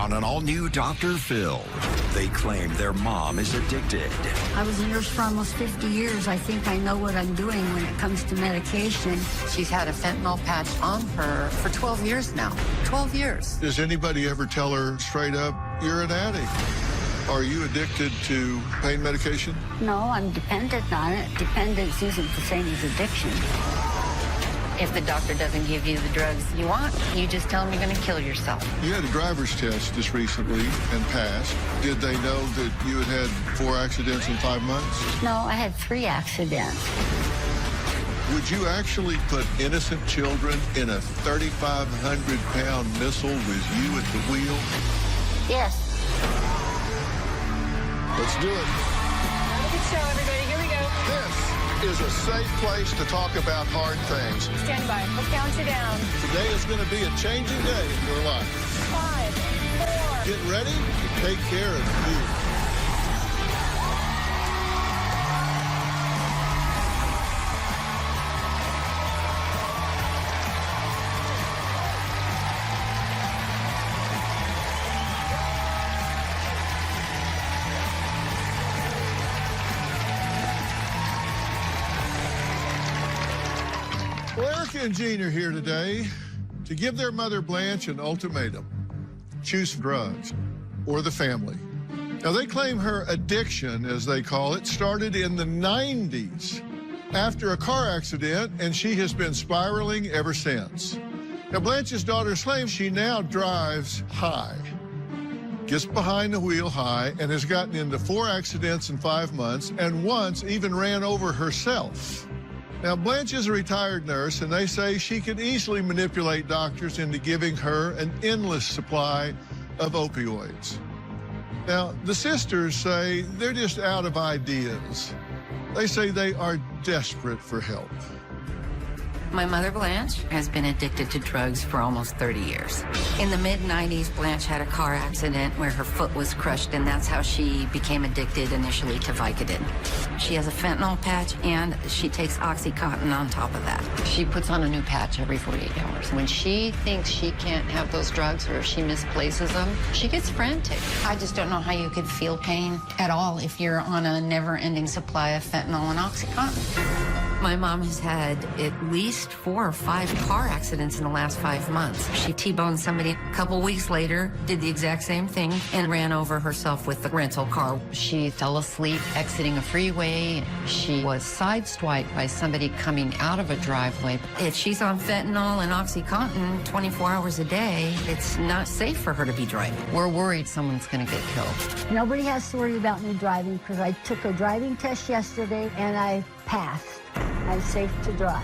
on an all-new Dr. Phil. They claim their mom is addicted. I was a nurse for almost 50 years. I think I know what I'm doing when it comes to medication. She's had a fentanyl patch on her for 12 years now. 12 years. Does anybody ever tell her straight up, you're an addict? Are you addicted to pain medication? No, I'm dependent on it. Dependence isn't the same as addiction. If the doctor doesn't give you the drugs you want, you just tell them you're going to kill yourself. You had a driver's test just recently and passed. Did they know that you had 4 accidents in 5 months? No, I had 3 accidents. Would you actually put innocent children in a 3,500-pound missile with you at the wheel? Yes. Let's do it. Have a good show, everybody. Here we go. This is a safe place to talk about hard things. Stand by. We'll count you down. Today is going to be a changing day in your life. 5, 4. Get ready to take care of you. Well, Erica and Jean are here today to give their mother Blanche an ultimatum. Choose drugs or the family. Now, they claim her addiction, as they call it, started in the 90s after a car accident, and she has been spiraling ever since. Now, Blanche's daughters claim she now drives high, gets behind the wheel high, and has gotten into 4 accidents in 5 months, and once even ran over herself. Now, Blanche is a retired nurse, and they say she can easily manipulate doctors into giving her an endless supply of opioids. Now, the sisters say they're just out of ideas. They say they are desperate for help. My mother, Blanche, has been addicted to drugs for almost 30 years. In the mid-90s, Blanche had a car accident where her foot was crushed, and that's how she became addicted initially to Vicodin. She has a fentanyl patch, and she takes OxyContin on top of that. She puts on a new patch every 48 hours. When she thinks she can't have those drugs or if she misplaces them, she gets frantic. I just don't know how you could feel pain at all if you're on a never-ending supply of fentanyl and OxyContin. My mom has had at least 4 or 5 car accidents in the last 5 months. She T-boned somebody a couple weeks later, did the exact same thing, and ran over herself with the rental car. She fell asleep exiting a freeway. She was sideswiped by somebody coming out of a driveway. If she's on fentanyl and OxyContin 24 hours a day, it's not safe for her to be driving. We're worried someone's going to get killed. Nobody has to worry about me driving because I took a driving test yesterday and I passed. I'm safe to drive.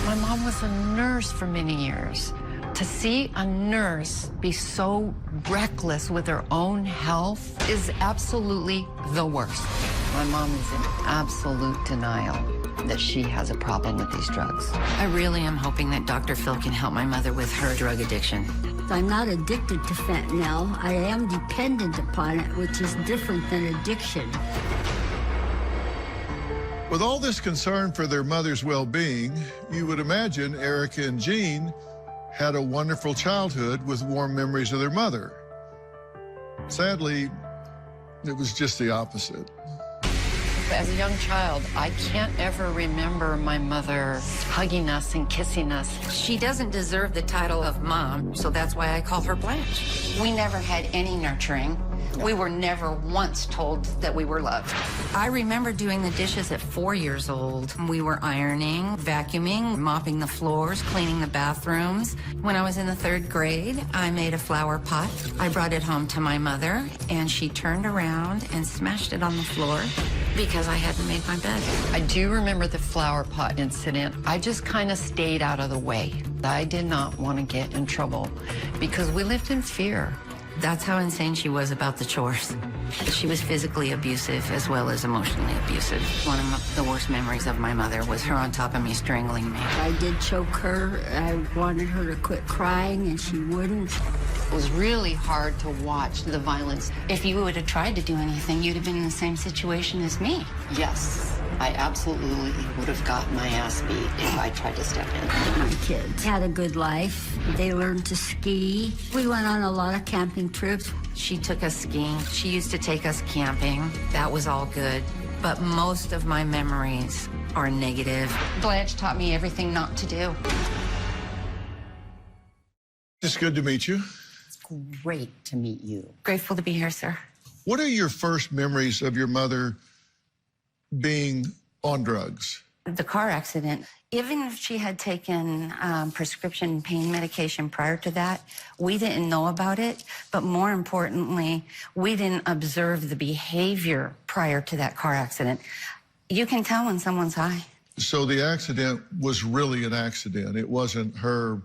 My mom was a nurse for many years. To see a nurse be so reckless with her own health is absolutely the worst. My mom is in absolute denial that she has a problem with these drugs. I really am hoping that Dr. Phil can help my mother with her drug addiction. I'm not addicted to fentanyl. I am dependent upon it, which is different than addiction. With all this concern for their mother's well-being, you would imagine Erica and Jean had a wonderful childhood with warm memories of their mother. Sadly, it was just the opposite. As a young child, I can't ever remember my mother hugging us and kissing us. She doesn't deserve the title of mom, so that's why I call her Blanche. We never had any nurturing. We were never once told that we were loved. I remember doing the dishes at 4 years old. We were ironing, vacuuming, mopping the floors, cleaning the bathrooms. When I was in the 3rd grade, I made a flower pot. I brought it home to my mother, and she turned around and smashed it on the floor because I hadn't made my bed. I do remember the flower pot incident. I just kind of stayed out of the way. I did not want to get in trouble because we lived in fear. That's how insane she was about the chores. She was physically abusive as well as emotionally abusive. One of the worst memories of my mother was her on top of me strangling me. I did choke her. I wanted her to quit crying, and she wouldn't. It was really hard to watch the violence. If you would have tried to do anything, you'd have been in the same situation as me. Yes. I absolutely would have gotten my ass beat if I tried to step in. My kids had a good life. They learned to ski. We went on a lot of camping trips. She took us skiing. She used to take us camping. That was all good. But most of my memories are negative. Blanche taught me everything not to do. It's good to meet you. It's great to meet you. Grateful to be here, sir. What are your first memories of your mother being on drugs? The car accident, even if she had taken prescription pain medication prior to that, we didn't know about it. But more importantly, we didn't observe the behavior prior to that car accident. You can tell when someone's high. So the accident was really an accident. It wasn't her.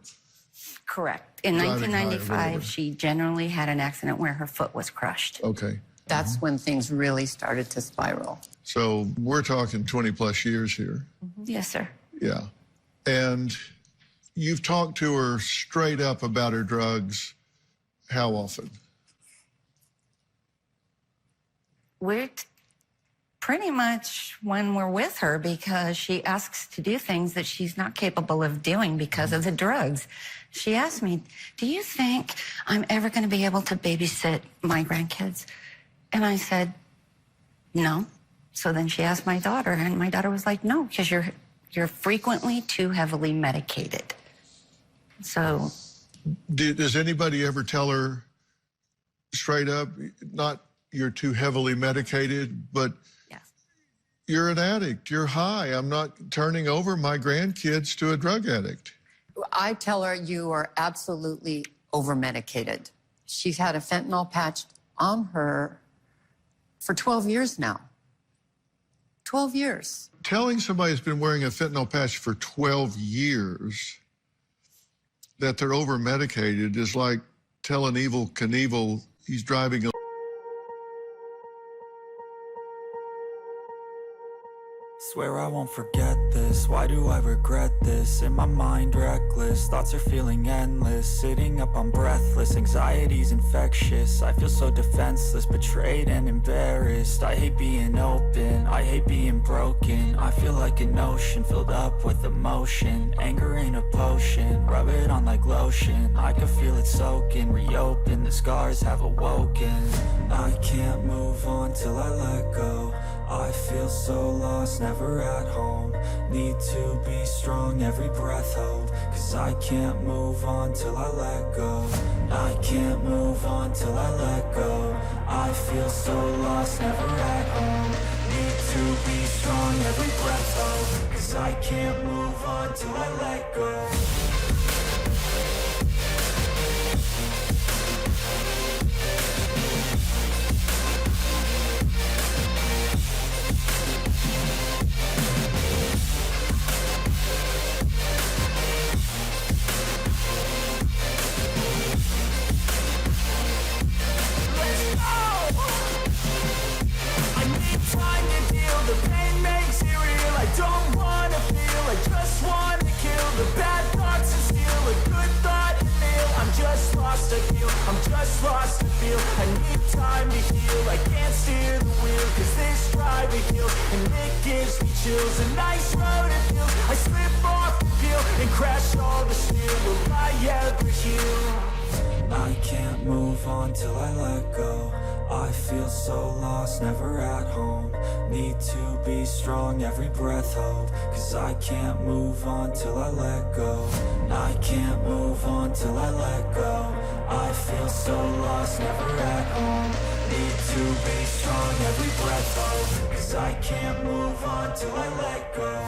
Correct. In Driving high or 1995, whatever. she generally had an accident where her foot was crushed. Okay. That's when things really started to spiral. So we're talking 20 plus years here. Yes, sir. Yeah. And you've talked to her straight up about her drugs. How often? We're pretty much when we're with her, because she asks to do things that she's not capable of doing because of the drugs. She asked me, do you think I'm ever going to be able to babysit my grandkids? And I said, no. So then she asked my daughter, and my daughter was like, no, because you're frequently too heavily medicated. So Does anybody ever tell her straight up, not you're too heavily medicated, but yes. you're an addict, you're high, I'm not turning over my grandkids to a drug addict? I tell her you are absolutely over-medicated. She's had a fentanyl patch on her for 12 years now. 12 years. Telling somebody who's been wearing a fentanyl patch for 12 years that they're over-medicated is like telling Evel Knievel he's driving a... Swear I won't forget this, why do I regret this? In my mind reckless, thoughts are feeling endless. Sitting up I'm breathless, anxiety's infectious. I feel so defenseless, betrayed and embarrassed. I hate being open, I hate being broken. I feel like an ocean filled up with emotion. Anger ain't a potion, rub it on like lotion. I can feel it soaking, reopen, the scars have awoken. I can't move on till I let go. I feel so lost, never at home. Need to be strong, every breath hold. Cause I can't move on till I let go. I can't move on till I let go. I feel so lost, never at home. Need to be strong, every breath hold. Cause I can't move on till I let go. I'm just lost to feel. I need time to heal. I can't steer the wheel, cause this driving feels, and it gives me chills. A nice road it feels. I slip off the peel and crash all the steel. Will I ever heal? I can't move on till I let go. I feel so lost, never at home. Need to be strong, every breath hold. Cause I can't move on till I let go. I can't move on till I let go. I feel so lost, never at home. Need to be strong, every breath hold. Cause I can't move on till I let go.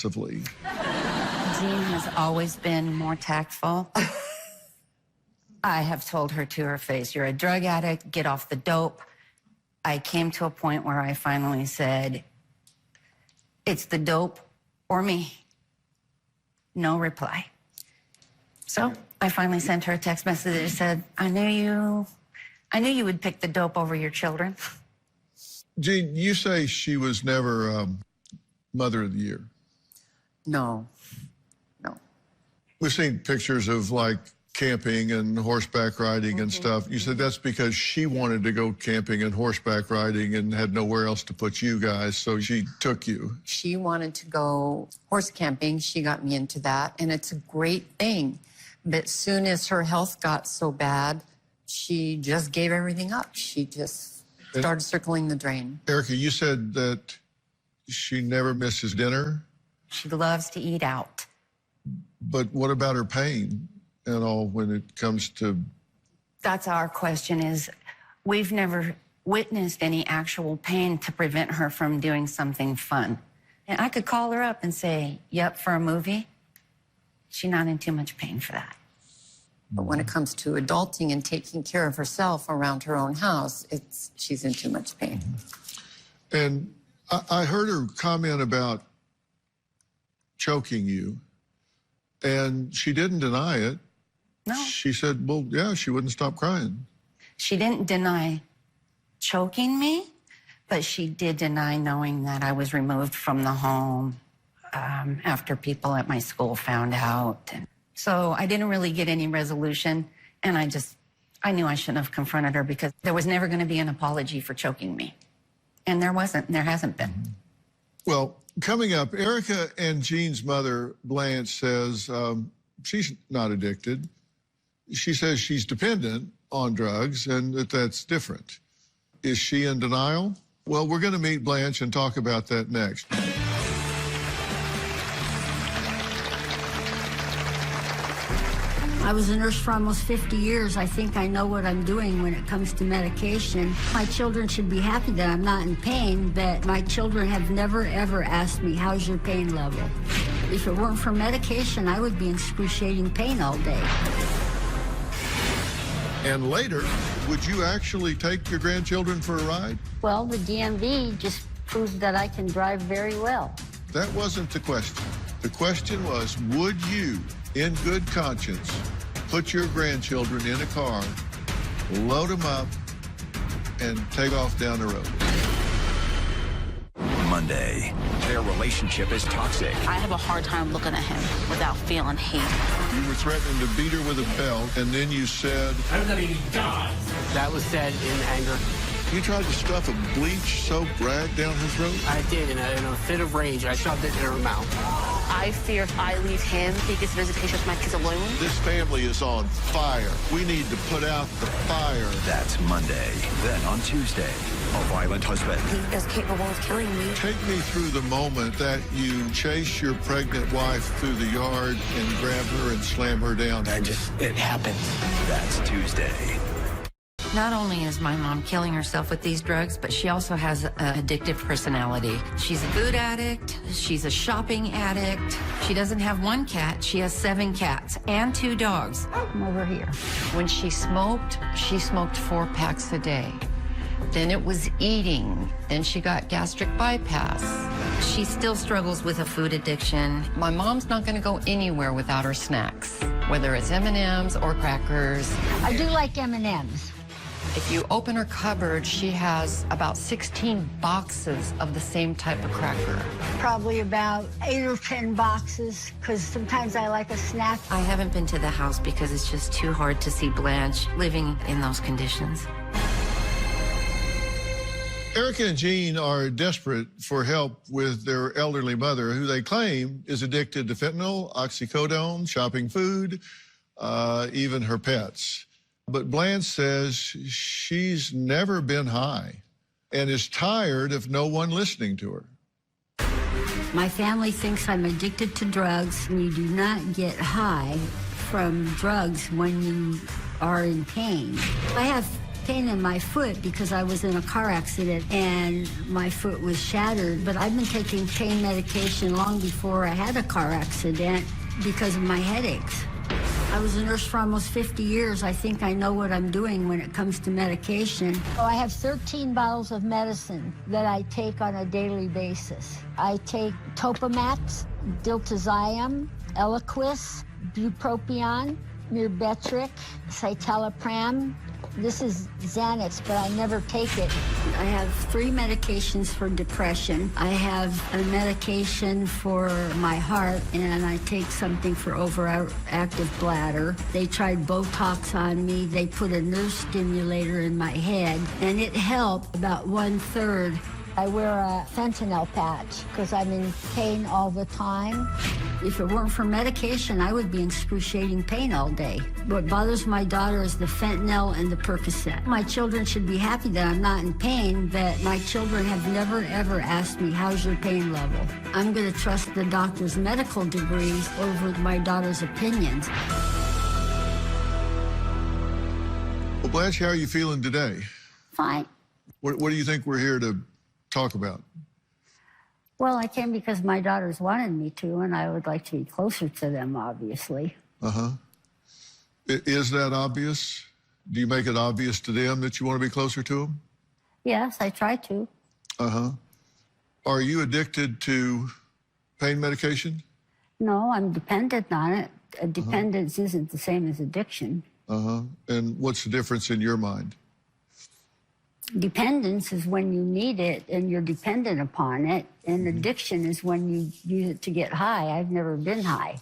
aggressively. Jean has always been more tactful. I have told her to her face, you're a drug addict, get off the dope. I came to a point where I finally said, it's the dope or me. No reply. So I finally sent her a text message that said, I knew you would pick the dope over your children. Jean, you say she was never Mother of the Year. No. We've seen pictures of like camping and horseback riding and stuff. You said that's because she wanted to go camping and horseback riding and had nowhere else to put you guys, so she took you. She wanted to go horse camping. She got me into that, and it's a great thing. But soon as her health got so bad, she just gave everything up. She just started circling the drain. Erica, you said that she never misses dinner. She loves to eat out. But what about her pain and all when it comes to... That's our question is, we've never witnessed any actual pain to prevent her from doing something fun. And I could call her up and say, yep, for a movie. She's not in too much pain for that. But when it comes to adulting and taking care of herself around her own house, she's in too much pain. And I heard her comment about choking you, and she didn't deny it. No. She said, well, yeah, she wouldn't stop crying. She didn't deny choking me, but she did deny knowing that I was removed from the home after people at my school found out. So I didn't really get any resolution, and I knew I shouldn't have confronted her because there was never going to be an apology for choking me. And there wasn't, and there hasn't been. Well, coming up, Erica and Jean's mother, Blanche, says she's not addicted. She says she's dependent on drugs and that's different. Is she in denial? Well, we're going to meet Blanche and talk about that next. I was a nurse for almost 50 years. I think I know what I'm doing when it comes to medication. My children should be happy that I'm not in pain, but my children have never, ever asked me, how's your pain level? If it weren't for medication, I would be in excruciating pain all day. And later, would you actually take your grandchildren for a ride? Well, the DMV just proved that I can drive very well. That wasn't the question. The question was, would you, in good conscience, put your grandchildren in a car, load them up, and take off down the road? Monday, their relationship is toxic. I have a hard time looking at him without feeling hate. You were threatening to beat her with a belt, and then you said... I'm gonna be gone. That was said in anger. You tried to stuff a bleach-soaked rag down her throat? I did. In a fit of rage, I shoved it in her mouth. I fear if I leave him, he gets visitation with my kids alone. This family is on fire. We need to put out the fire. That's Monday. Then on Tuesday, a violent husband. He is capable of killing me. Take me through the moment that you chase your pregnant wife through the yard and grab her and slam her down. It happened. That's Tuesday. Not only is my mom killing herself with these drugs, but she also has an addictive personality. She's a food addict. She's a shopping addict. She doesn't have one cat. She has 7 cats and 2 dogs. Come over here. When she smoked 4 packs a day. Then it was eating. Then she got gastric bypass. She still struggles with a food addiction. My mom's not going to go anywhere without her snacks, whether it's M&Ms or crackers. I do like M&Ms. If you open her cupboard, she has about 16 boxes of the same type of cracker. Probably about 8 or 10 boxes, because sometimes I like a snack. I haven't been to the house because it's just too hard to see Blanche living in those conditions. Erica and Jean are desperate for help with their elderly mother, who they claim is addicted to fentanyl, oxycodone, shopping food, even her pets. But Blanche says she's never been high and is tired of no one listening to her. My family thinks I'm addicted to drugs, and you do not get high from drugs when you are in pain. I have pain in my foot because I was in a car accident and my foot was shattered. But I've been taking pain medication long before I had a car accident because of my headaches. I was a nurse for almost 50 years. I think I know what I'm doing when it comes to medication. So I have 13 bottles of medicine that I take on a daily basis. I take Topamax, Diltiazem, Eliquis, Bupropion, Myrbetriq, Citalopram. This is Xanax, but I never take it. I have 3 medications for depression. I have a medication for my heart, and I take something for overactive bladder. They tried Botox on me. They put a nerve stimulator in my head, and it helped about 1/3. I wear a fentanyl patch because I'm in pain all the time. If it weren't for medication, I would be in excruciating pain all day. What bothers my daughter is the fentanyl and the Percocet. My children should be happy that I'm not in pain, but my children have never, ever asked me, how's your pain level? I'm going to trust the doctor's medical degrees over my daughter's opinions. Well, Blanche, how are you feeling today? Fine. What do you think we're here to talk about? Well, I came because my daughters wanted me to, and I would like to be closer to them, obviously. Uh-huh. Is that obvious? Do you make it obvious to them that you want to be closer to them? Yes, I try to. Uh-huh. Are you addicted to pain medication? No, I'm dependent on it. Dependence isn't the same as addiction. Uh-huh. And what's the difference in your mind? Dependence is when you need it and you're dependent upon it, and addiction is when you use it to get high. I've never been high.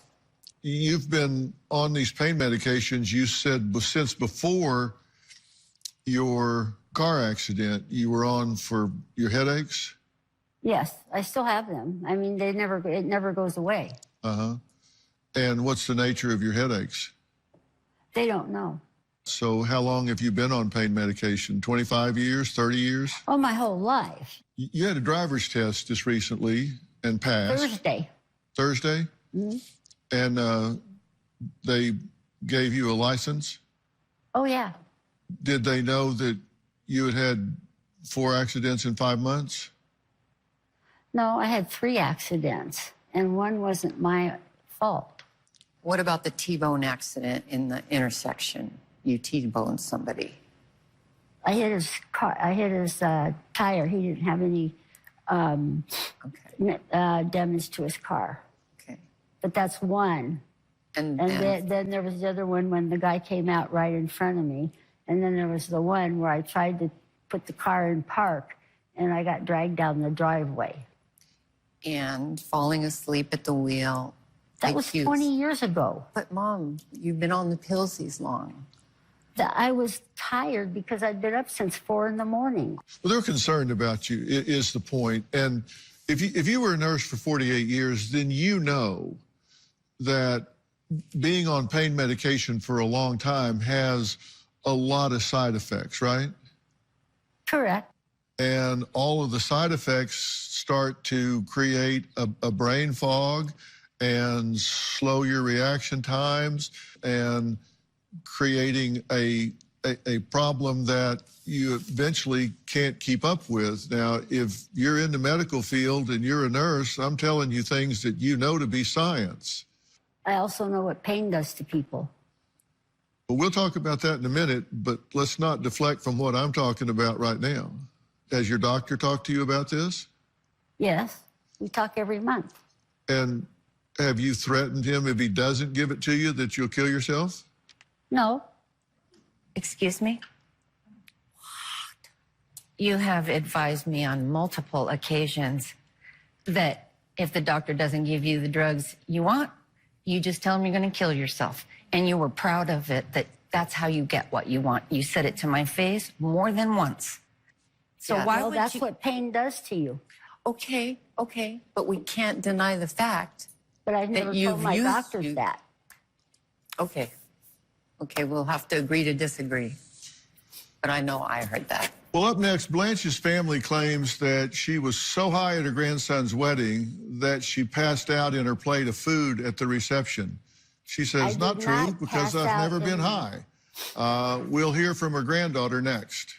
You've been on these pain medications, you said, since before your car accident. You were on for your headaches? Yes, I still have them. I mean, it never goes away. Uh-huh. And what's the nature of your headaches? They don't know. So how long have you been on pain medication? 25 years, 30 years? Oh, my whole life. You had a driver's test just recently and passed. Thursday. Thursday? Mm-hmm. And they gave you a license? Oh, yeah. Did they know that you had 4 accidents in 5 months? No, I had 3 accidents, and one wasn't my fault. What about the T-bone accident in the intersection? You T-boned somebody. I hit his car. I hit his tire. He didn't have any damage to his car. Okay. But that's one. And then there was the other one when the guy came out right in front of me. And then there was the one where I tried to put the car in park, and I got dragged down the driveway. And falling asleep at the wheel. That was 20 years ago. But, Mom, you've been on the pills these long. I was tired because I'd been up since 4 in the morning. Well, they're concerned about you, is the point. And if you were a nurse for 48 years, then you know that being on pain medication for a long time has a lot of side effects, right? Correct. And all of the side effects start to create a brain fog and slow your reaction times and creating a problem that you eventually can't keep up with. Now, if you're in the medical field and you're a nurse, I'm telling you things that you know to be science. I also know what pain does to people. Well, we'll talk about that in a minute, but let's not deflect from what I'm talking about right now. Has your doctor talked to you about this? Yes, we talk every month. And have you threatened him if he doesn't give it to you that you'll kill yourself? No. Excuse me? What? You have advised me on multiple occasions that if the doctor doesn't give you the drugs you want, you just tell him you're going to kill yourself. And you were proud of it, that that's how you get what you want. You said it to my face more than once. So yeah, why well, would that's you... what pain does to you. Okay, but we can't deny the fact. But I've never told my doctors that. Okay, we'll have to agree to disagree. But I know I heard that. Well, up next, Blanche's family claims that she was so high at her grandson's wedding that she passed out in her plate of food at the reception. She says, not true, because I've never been high. We'll hear from her granddaughter next.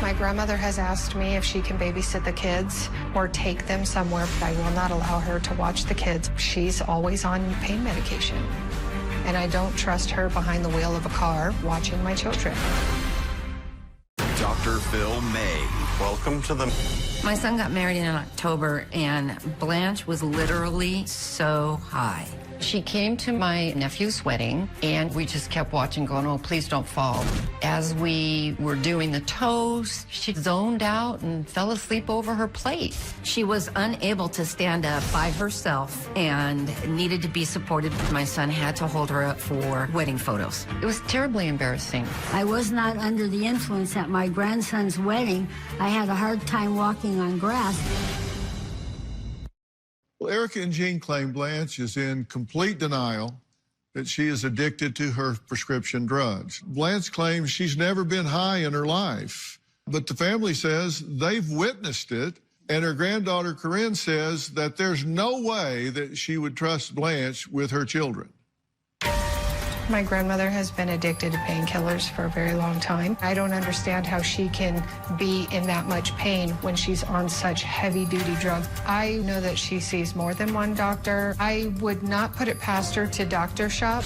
My grandmother has asked me if she can babysit the kids or take them somewhere, but I will not allow her to watch the kids. She's always on pain medication, and I don't trust her behind the wheel of a car watching my children. Dr. Phil May. Welcome to the... My son got married in October, and Blanche was literally so high. She came to my nephew's wedding, and we just kept watching, going, oh, please don't fall. As we were doing the toast, she zoned out and fell asleep over her plate. She was unable to stand up by herself and needed to be supported. My son had to hold her up for wedding photos. It was terribly embarrassing. I was not under the influence at my grandson's wedding. I had a hard time walking on grass. Well, Erica and Jean claim Blanche is in complete denial that she is addicted to her prescription drugs. Blanche claims she's never been high in her life, but the family says they've witnessed it, and her granddaughter Corinne says that there's no way that she would trust Blanche with her children. My grandmother has been addicted to painkillers for a very long time. I don't understand how she can be in that much pain when she's on such heavy-duty drugs. I know that she sees more than one doctor. I would not put it past her to doctor shop.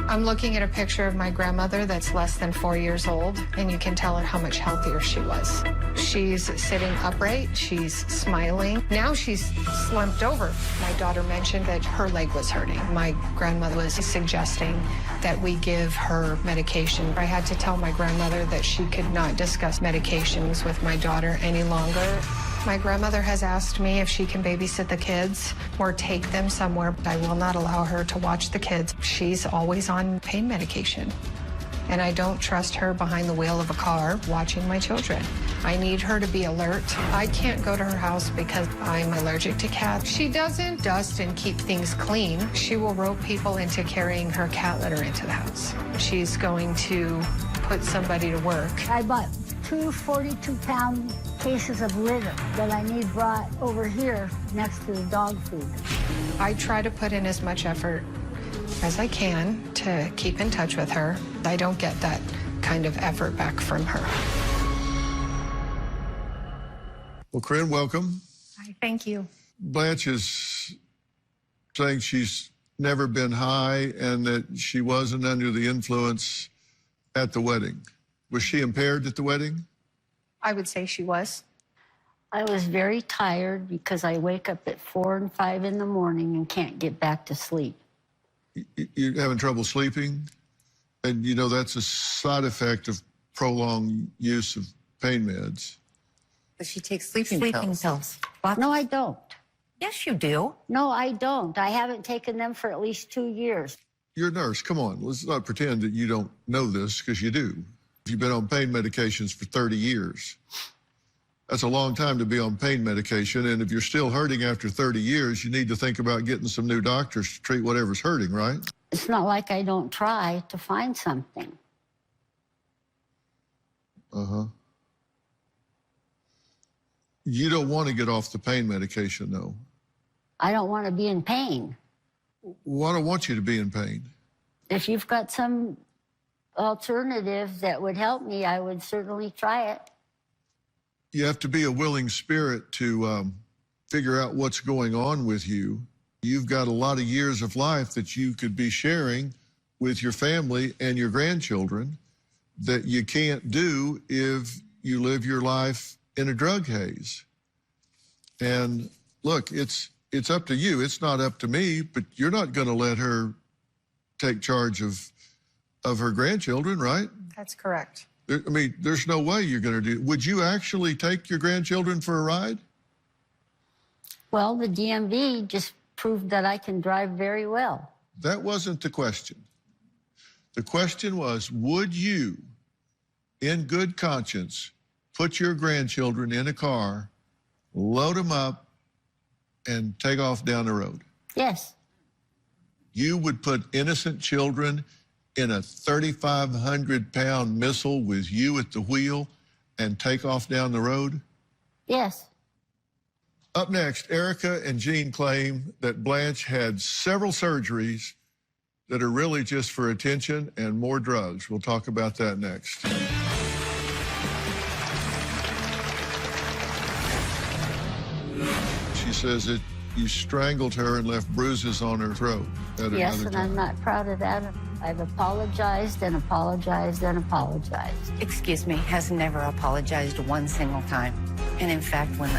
I'm looking at a picture of my grandmother that's less than 4 years old, and you can tell her how much healthier she was. She's sitting upright, she's smiling. Now she's slumped over. My daughter mentioned that her leg was hurting. My grandmother was suggesting that we give her medication. I had to tell my grandmother that she could not discuss medications with my daughter any longer. My grandmother has asked me if she can babysit the kids or take them somewhere, but I will not allow her to watch the kids. She's always on pain medication, and I don't trust her behind the wheel of a car watching my children. I need her to be alert. I can't go to her house because I'm allergic to cats. She doesn't dust and keep things clean. She will rope people into carrying her cat litter into the house. She's going to put somebody to work. I bought 2 42-pound cases of litter that I need brought over here next to the dog food. I try to put in as much effort as I can to keep in touch with her. I don't get that kind of effort back from her. Well, Corinne, welcome. Hi, thank you. Blanche is saying she's never been high and that she wasn't under the influence at the wedding. Was she impaired at the wedding? I would say she was. I was very tired because I wake up at 4 and 5 in the morning and can't get back to sleep. You're having trouble sleeping? And you know that's a side effect of prolonged use of pain meds. But she takes sleeping pills. No, I don't. Yes, you do. No, I don't. I haven't taken them for at least 2 years. You're a nurse. Come on. Let's not pretend that you don't know this, because you do. You've been on pain medications for 30 years. That's a long time to be on pain medication, and if you're still hurting after 30 years, you need to think about getting some new doctors to treat whatever's hurting, right? It's not like I don't try to find something. Uh-huh. You don't want to get off the pain medication, though. I don't want to be in pain. Well, I don't want you to be in pain. If you've got some alternative that would help me, I would certainly try it. You have to be a willing spirit to figure out what's going on with you. You've got a lot of years of life that you could be sharing with your family and your grandchildren that you can't do if you live your life in a drug haze. And look, it's up to you. It's not up to me, but you're not going to let her take charge of her grandchildren, right? That's correct. I mean, there's no way you're going to do it. Would you actually take your grandchildren for a ride? Well, the DMV just proved that I can drive very well. That wasn't the question. The question was, would you, in good conscience, put your grandchildren in a car, load them up, and take off down the road? Yes. You would put innocent children in a 3,500-pound missile with you at the wheel and take off down the road? Yes. Up next, Erica and Jean claim that Blanche had several surgeries that are really just for attention and more drugs. We'll talk about that next. She says that you strangled her and left bruises on her throat at Yes, another and time. I'm not proud of that. I've apologized and apologized and apologized. Excuse me, has never apologized one single time. And in fact, when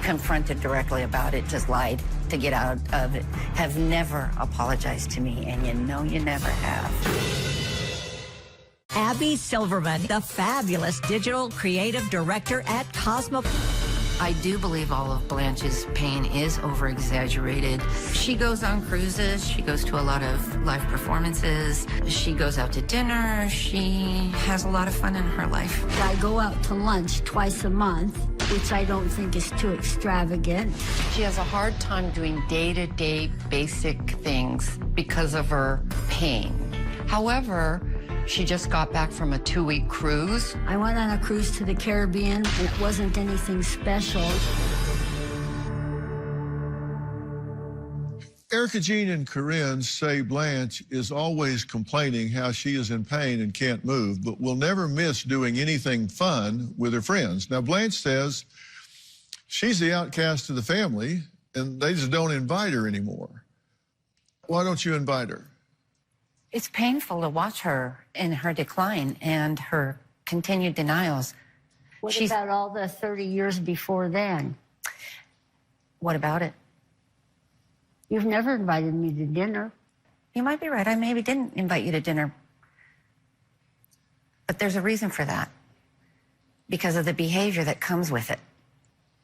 confronted directly about it, just lied to get out of it. Have never apologized to me, and you know you never have. Abby Silverman, the fabulous digital creative director at Cosmo. I do believe all of Blanche's pain is over-exaggerated. She goes on cruises. She goes to a lot of live performances. She goes out to dinner. She has a lot of fun in her life. I go out to lunch twice a month, which I don't think is too extravagant. She has a hard time doing day-to-day basic things because of her pain. However, she just got back from a 2-week cruise. I went on a cruise to the Caribbean, and it wasn't anything special. Erica, Jean, and Corinne say Blanche is always complaining how she is in pain and can't move, but will never miss doing anything fun with her friends. Now, Blanche says she's the outcast of the family, and they just don't invite her anymore. Why don't you invite her? It's painful to watch her in her decline and her continued denials. What about all the 30 years before then? What about it? You've never invited me to dinner. You might be right. I maybe didn't invite you to dinner. But there's a reason for that. Because of the behavior that comes with it.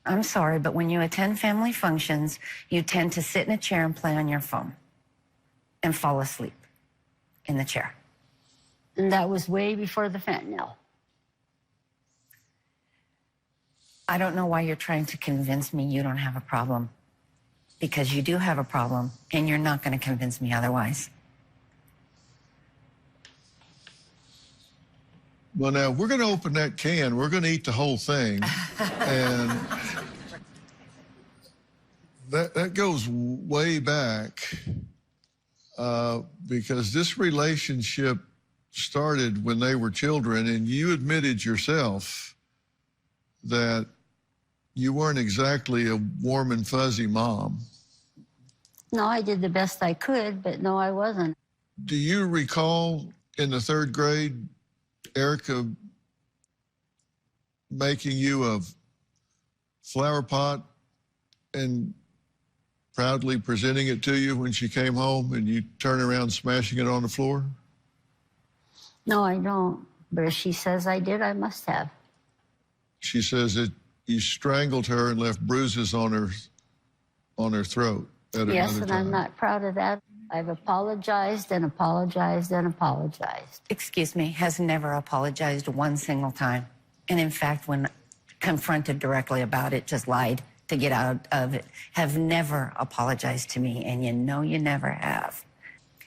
I'm sorry, but when you attend family functions, you tend to sit in a chair and play on your phone and fall asleep in the chair. And that was way before the fentanyl. I don't know why you're trying to convince me you don't have a problem. Because you do have a problem, and you're not going to convince me otherwise. Well, now, we're going to open that can. We're going to eat the whole thing. And that goes way back. Because this relationship started when they were children, and you admitted yourself that you weren't exactly a warm and fuzzy mom. No, I did the best I could, but no, I wasn't. Do you recall in the 3rd grade, Erica making you a flower pot and proudly presenting it to you when she came home, and you turn around smashing it on the floor? No, I don't. But if she says I did, I must have. She says that you strangled her and left bruises on her throat at Yes, another and time. I'm not proud of that. I've apologized and apologized and apologized. Excuse me, has never apologized one single time. And in fact, when confronted directly about it, just lied to get out of it. Have never apologized to me, and you know you never have.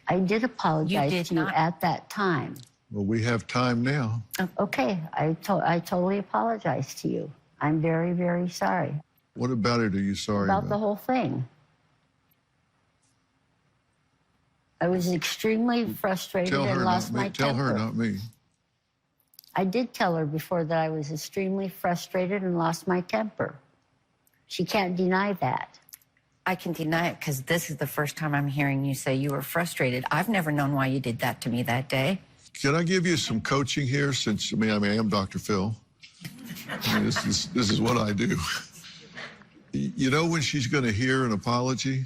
I did apologize to you at that time. Well, we have time now. Okay, I totally apologize to you. I'm very, very sorry. What about it are you sorry about? About the whole thing. I was extremely frustrated and lost my temper. Tell her, not me. I did tell her before that I was extremely frustrated and lost my temper. She can't deny that. I can deny it because this is the first time I'm hearing you say you were frustrated. I've never known why you did that to me that day. Can I give you some coaching here? Since I am Dr. Phil. This is what I do. You know when she's going to hear an apology?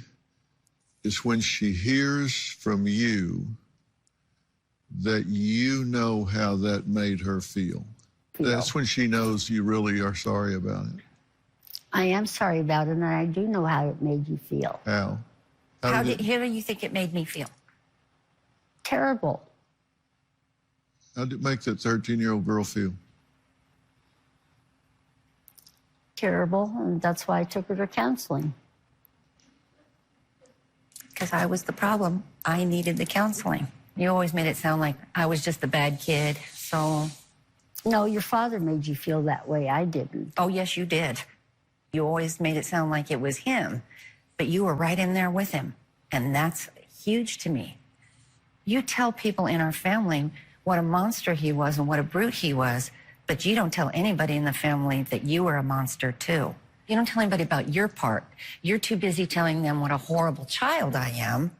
It's when she hears from you that you know how that made her feel. That's when she knows you really are sorry about it. I am sorry about it, and I do know how it made you feel. How? How do you think it made me feel? Terrible. How did it make that 13-year-old girl feel? Terrible, and that's why I took her to counseling. Because I was the problem. I needed the counseling. You always made it sound like I was just the bad kid, so... No, your father made you feel that way. I didn't. Oh, yes, you did. You always made it sound like it was him, but you were right in there with him. And that's huge to me. You tell people in our family what a monster he was and what a brute he was, but you don't tell anybody in the family that you were a monster too. You don't tell anybody about your part. You're too busy telling them what a horrible child I am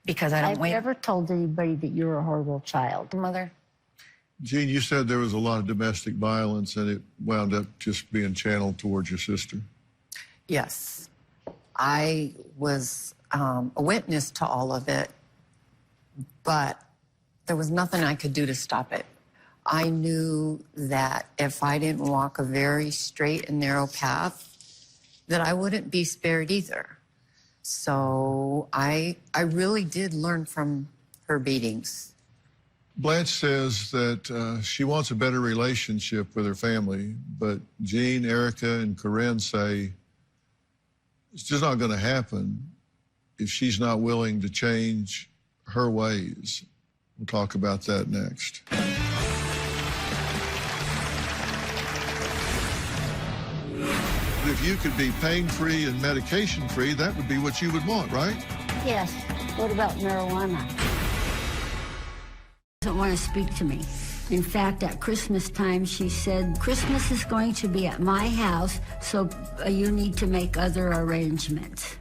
because I don't I've never told anybody that you're a horrible child. Mother? Jean, you said there was a lot of domestic violence and it wound up just being channeled towards your sister. Yes. I was a witness to all of it, but there was nothing I could do to stop it. I knew that if I didn't walk a very straight and narrow path, that I wouldn't be spared either. So I really did learn from her beatings. Blanche says that she wants a better relationship with her family, but Jean, Erica, and Corinne say it's just not going to happen if she's not willing to change her ways. We'll talk about that next. If you could be pain-free and medication-free, that would be what you would want, right? Yes. What about marijuana? Doesn't want to speak to me. In fact, at Christmas time, she said, Christmas is going to be at my house, so you need to make other arrangements.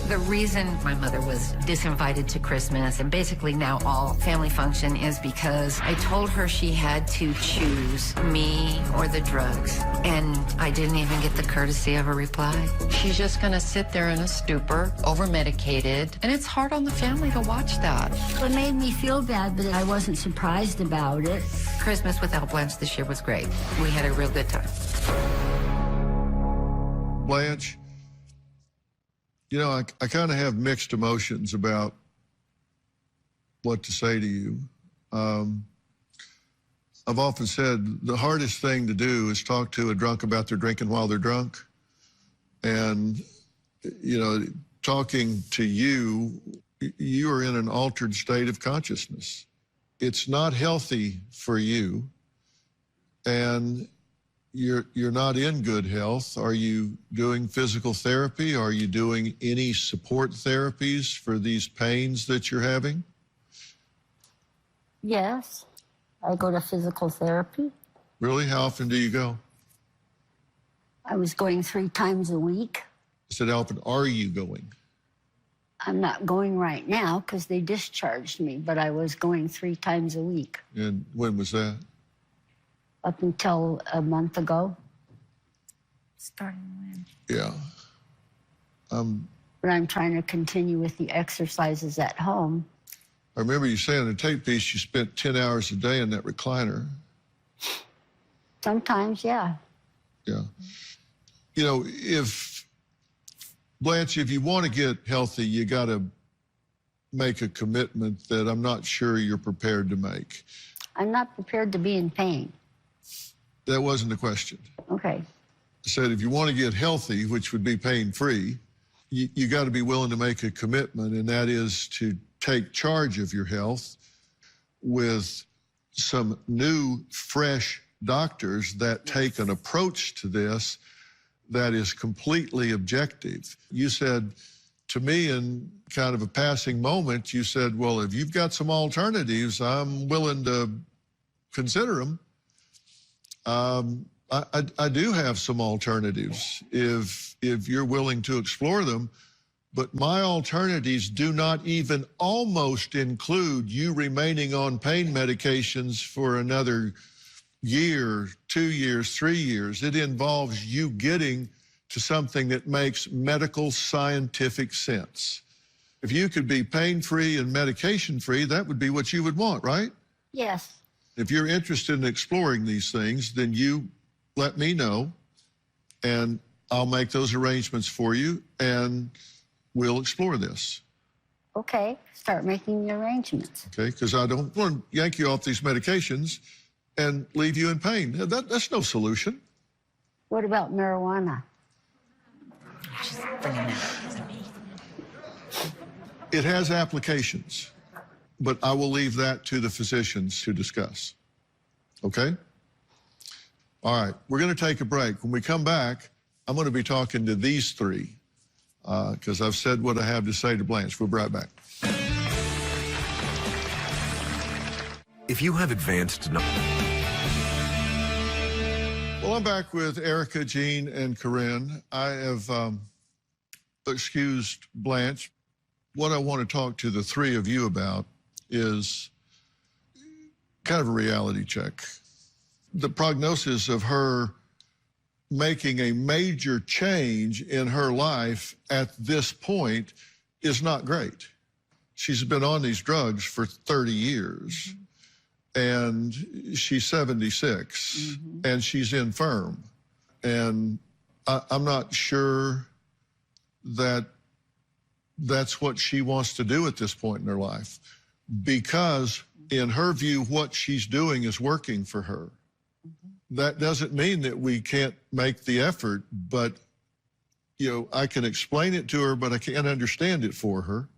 The reason my mother was disinvited to Christmas and basically now all family function is because I told her she had to choose me or the drugs. And I didn't even get the courtesy of a reply. She's just gonna sit there in a stupor, over-medicated, and it's hard on the family to watch that. It made me feel bad, but I wasn't surprised about it. Christmas without Blanche this year was great. We had a real good time. Blanche, you know, I kind of have mixed emotions about what to say to you. I've often said the hardest thing to do is talk to a drunk about their drinking while they're drunk. And, you know, talking to you, you are in an altered state of consciousness. It's not healthy for you, and you're not in good health. Are you doing physical therapy? Are you doing any support therapies for these pains that you're having? Yes. I go to physical therapy. Really? How often do you go? I was going 3 times a week. I said, how often are you going? I'm not going right now because they discharged me, but I was going 3 times a week. And when was that? Up until a month ago. Starting when? Yeah. But I'm trying to continue with the exercises at home. I remember you saying in the tape piece you spent 10 hours a day in that recliner. Sometimes, yeah. Yeah. You know, Blanche, if you want to get healthy, you got to make a commitment that I'm not sure you're prepared to make. I'm not prepared to be in pain. That wasn't the question. Okay. I said if you want to get healthy, which would be pain-free, you got to be willing to make a commitment, and that is to take charge of your health with some new, fresh doctors that take an approach to this that is completely objective. You said to me in kind of a passing moment, you said, well, if you've got some alternatives, I'm willing to consider them. I do have some alternatives if you're willing to explore them, but my alternatives do not even almost include you remaining on pain medications for another year, 2 years, 3 years. It involves you getting to something that makes medical scientific sense. If you could be pain-free and medication-free, that would be what you would want, right? Yes. If you're interested in exploring these things, then you let me know, and I'll make those arrangements for you, and we'll explore this. Okay, start making the arrangements. Okay, because I don't want to yank you off these medications and leave you in pain. That's no solution. What about marijuana? It has applications, but I will leave that to the physicians to discuss. Okay? All right, we're going to take a break. When we come back, I'm going to be talking to these three because I've said what I have to say to Blanche. We'll be right back. If you have advanced knowledge. Well, I'm back with Erica, Jean, and Corinne. I have excused Blanche. What I want to talk to the three of you about is kind of a reality check. The prognosis of her making a major change in her life at this point is not great. She's been on these drugs for 30 years. And she's 76, and she's infirm. And I'm not sure that that's what she wants to do at this point in her life, because in her view, what she's doing is working for her. That doesn't mean that we can't make the effort, but, you know, I can explain it to her, but I can't understand it for her.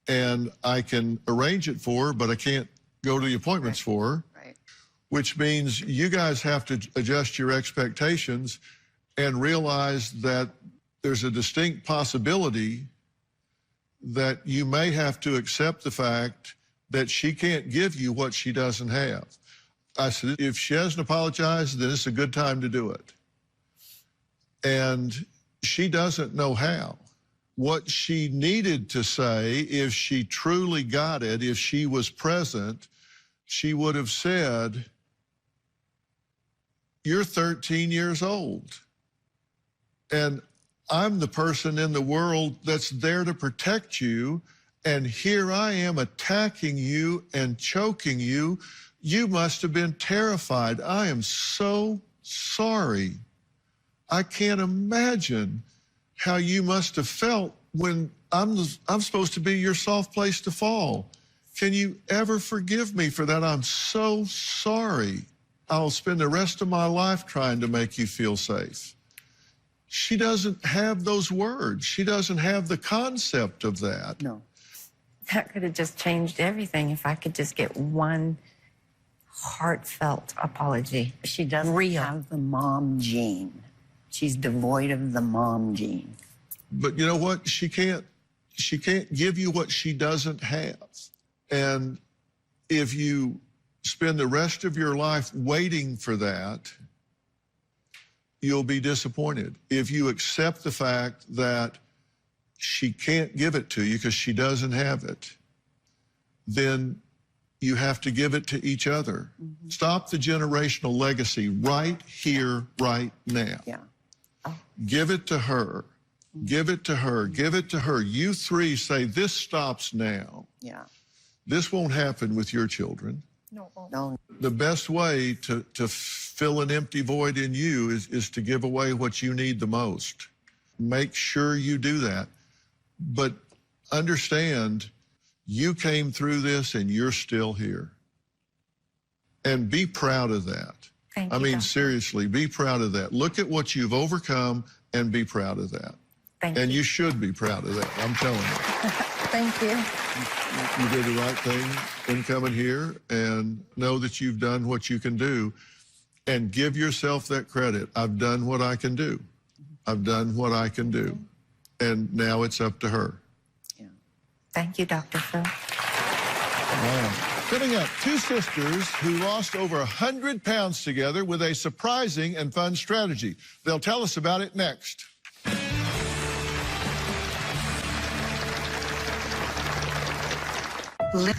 And I can arrange it for her, but I can't go to the appointments for her, which means you guys have to adjust your expectations and realize that there's a distinct possibility that you may have to accept the fact that she can't give you what she doesn't have. I said, if she hasn't apologized, then it's a good time to do it. And she doesn't know how. What she needed to say, if she truly got it, if she was present, she would have said, you're 13 years old, and I'm the person in the world that's there to protect you, and here I am attacking you and choking you. You must have been terrified. I am so sorry. I can't imagine how you must have felt when I'm supposed to be your soft place to fall. Can you ever forgive me for that? I'm so sorry. I'll spend the rest of my life trying to make you feel safe. She doesn't have those words. She doesn't have the concept of that. No. That could have just changed everything if I could just get one heartfelt apology. She doesn't have the mom gene. She's devoid of the mom gene. But you know what? She can't give you what she doesn't have. And if you spend the rest of your life waiting for that, you'll be disappointed. If you accept the fact that she can't give it to you because she doesn't have it, then you have to give it to each other. Stop the generational legacy right here, right now. Yeah. Give it to her. Give it to her. Give it to her. You three say, this stops now. Yeah. This won't happen with your children. No. The best way to fill an empty void in you is to give away what you need the most. Make sure you do that. But understand, you came through this and you're still here. And be proud of that. Thank I you, mean, Doctor. Seriously, be proud of that. Look at what you've overcome and be proud of that. Thank you. You should be proud of that, I'm telling you. Thank you. You did the right thing in coming here, and know that you've done what you can do, and give yourself that credit. I've done what I can do. I've done what I can do. And now it's up to her. Yeah. Thank you, Dr. Phil. Wow. Coming up, two sisters who lost over 100 pounds together with a surprising and fun strategy. They'll tell us about it next.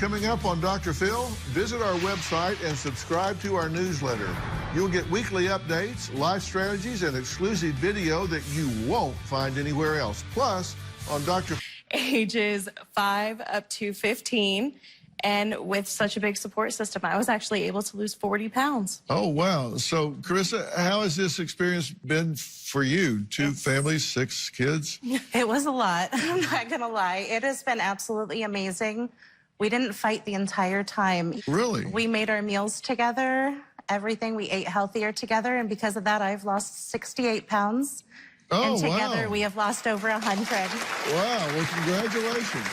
Coming up on Dr. Phil, visit our website and subscribe to our newsletter. You'll get weekly updates, life strategies, and exclusive video that you won't find anywhere else. Plus, on Dr. Ages 5 up to 15. And with such a big support system, I was actually able to lose 40 pounds. Oh, wow. So, Carissa, how has this experience been for you? Two families, 6 kids? It was a lot. I'm not going to lie. It has been absolutely amazing. We didn't fight the entire time. Really? We made our meals together, everything. We ate healthier together. And because of that, I've lost 68 pounds. Oh, and together, wow. we have lost over 100. Wow. Well, congratulations.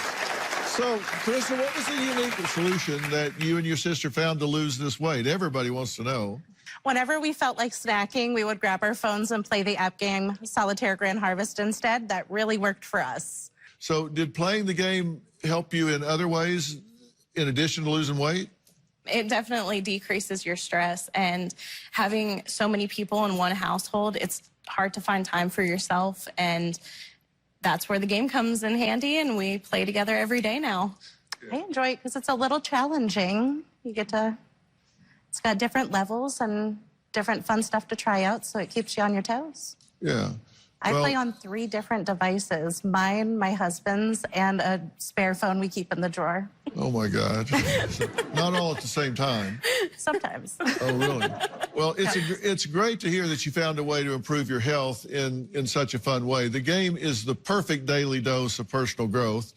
So, Carissa, what was the unique solution that you and your sister found to lose this weight? Everybody wants to know. Whenever we felt like snacking, we would grab our phones and play the app game Solitaire Grand Harvest instead. That really worked for us. So did playing the game help you in other ways in addition to losing weight? It definitely decreases your stress, and having so many people in one household, it's hard to find time for yourself, and that's where the game comes in handy, and we play together every day now. I enjoy it because it's a little challenging. You get to, it's got different levels and different fun stuff to try out, so it keeps you on your toes. Yeah. I play on 3 different devices, mine, my husband's, and a spare phone we keep in the drawer. Oh, my God. Not all at the same time. Sometimes. Oh, really? Well, it's great to hear that you found a way to improve your health in such a fun way. The game is the perfect daily dose of personal growth.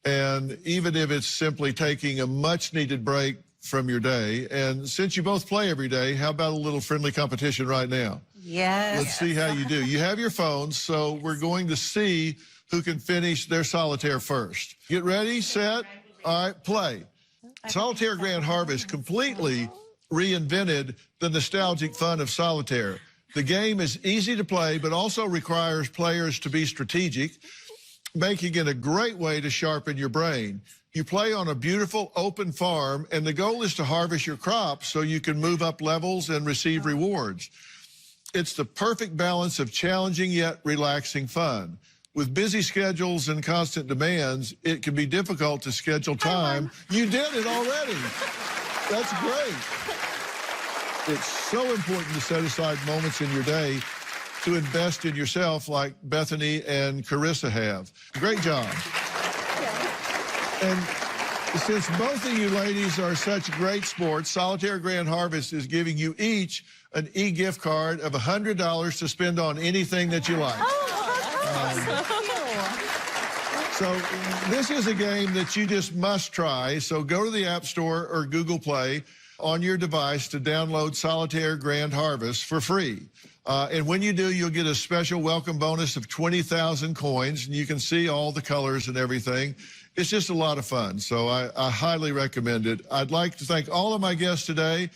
And even if it's simply taking a much-needed break from your day, and since you both play every day, how about a little friendly competition right now? Yes. Let's see how you do. You have your phones, so we're going to see who can finish their solitaire first. Get ready, set, all right, play. Solitaire Grand Harvest completely reinvented the nostalgic fun of solitaire. The game is easy to play, but also requires players to be strategic, making it a great way to sharpen your brain. You play on a beautiful open farm, and the goal is to harvest your crops so you can move up levels and receive rewards. It's the perfect balance of challenging yet relaxing fun. With busy schedules and constant demands, it can be difficult to schedule time. You did it already. That's great. It's so important to set aside moments in your day to invest in yourself like Bethany and Carissa have. Great job. And since both of you ladies are such great sports, Solitaire Grand Harvest is giving you each an e-gift card of $100 to spend on anything that you like. So this is a game that you just must try. So go to the App Store or Google Play on your device to download Solitaire Grand Harvest for free. And when you do, you'll get a special welcome bonus of 20,000 coins, and you can see all the colors and everything. It's just a lot of fun, so I highly recommend it. I'd like to thank all of my guests today.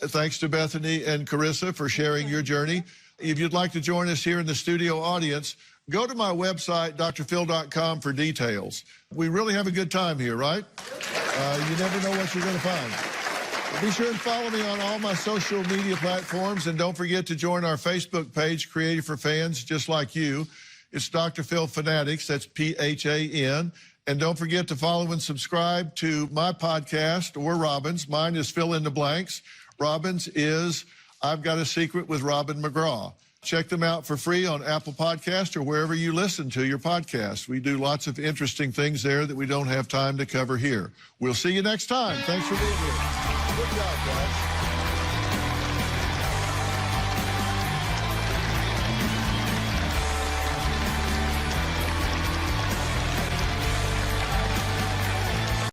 Thanks to Bethany and Carissa for sharing your journey. If you'd like to join us here in the studio audience, go to my website, drphil.com, for details. We really have a good time here, right? You never know what you're going to find. Be sure and follow me on all my social media platforms, and don't forget to join our Facebook page, Creative for Fans Just Like You. It's Dr. Phil Fanatics, that's P-H-A-N. And don't forget to follow and subscribe to my podcast or Robin's. Mine is Fill in the Blanks. Robin's is I've Got a Secret with Robin McGraw. Check them out for free on Apple Podcast or wherever you listen to your podcast. We do lots of interesting things there that we don't have time to cover here. We'll see you next time. Thanks for being here. Good job, guys.